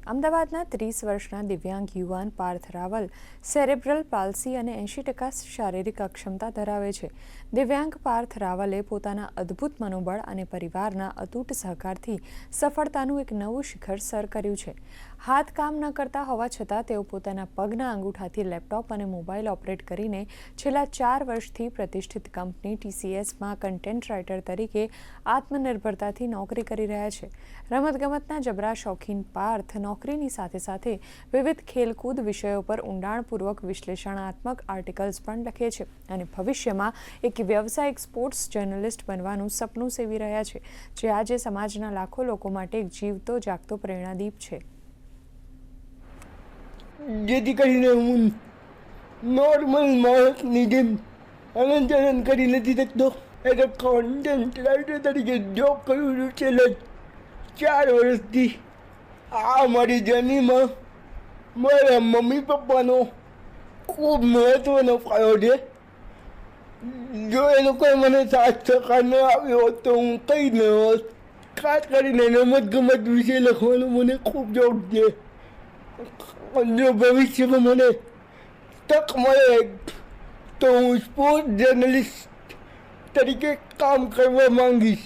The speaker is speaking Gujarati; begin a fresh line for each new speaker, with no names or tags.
અમદાવાદના 30 વર્ષના દિવ્યાંગ યુવાન પાર્થ રાવલ સેરેબ્રલ પાલ્સી અને 80% શારીરિક અક્ષમતા ધરાવે છે. દિવ્યાંગ પાર્થ રાવલે પોતાના અદ્ભુત મનોબળ અને પરિવારના અતૂટ સહકારથી સફળતાનું એક નવું શિખર સર કર્યું છે. હાથ કામ ન કરતા હોવા છતાં તેઓ પોતાના પગના અંગૂઠાથી લેપટોપ અને મોબાઈલ ઓપરેટ કરીને છેલ્લા 4 વર્ષથી પ્રતિષ્ઠિત કંપની TCSમાં કન્ટેન્ટ રાઇટર તરીકે આત્મનિર્ભરતાથી નોકરી કરી રહ્યા છે. રમતગમતના જબરા શોખીન પાર્થ નોકરીની સાથે સાથે વિવિધ ખેલકૂદ વિષયો પર ઊંડાણપૂર્વક વિશ્લેષણાત્મક આર્ટિકલ્સ પણ લખે છે અને ભવિષ્યમાં એક વ્યાવસાયિક સ્પોર્ટ્સ જર્નલિસ્ટ બનવાનું સપનું સેવી રહ્યા છે, જે આજે સમાજના લાખો લોકો માટે એક જીવતો જાગતો પ્રેરણાદીપ છે.
જેથી કરીને હું નોર્મલ માણસની જેમ હલનચલન કરી નથી શકતો. એટલે કોન્ટેન્ટ રાઇટર તરીકે જોબ કરું છું છેલ્લા 4 વર્ષથી. આ મારી જર્નીમાં મારા મમ્મી પપ્પાનો ખૂબ મહત્ત્વનો ફાળો છે. જો એ લોકોએ મને સાથ સહકાર ન આપ્યો હોત તો હું કંઈ ન હોત. ખાસ કરીને રમતગમત વિશે લખવાનો મને ખૂબ શોખ છે. જો ભવિષ્યમાં મને તક મળે તો હું સ્પોર્ટ્સ જર્નલિસ્ટ તરીકે કામ કરવા માંગીશ.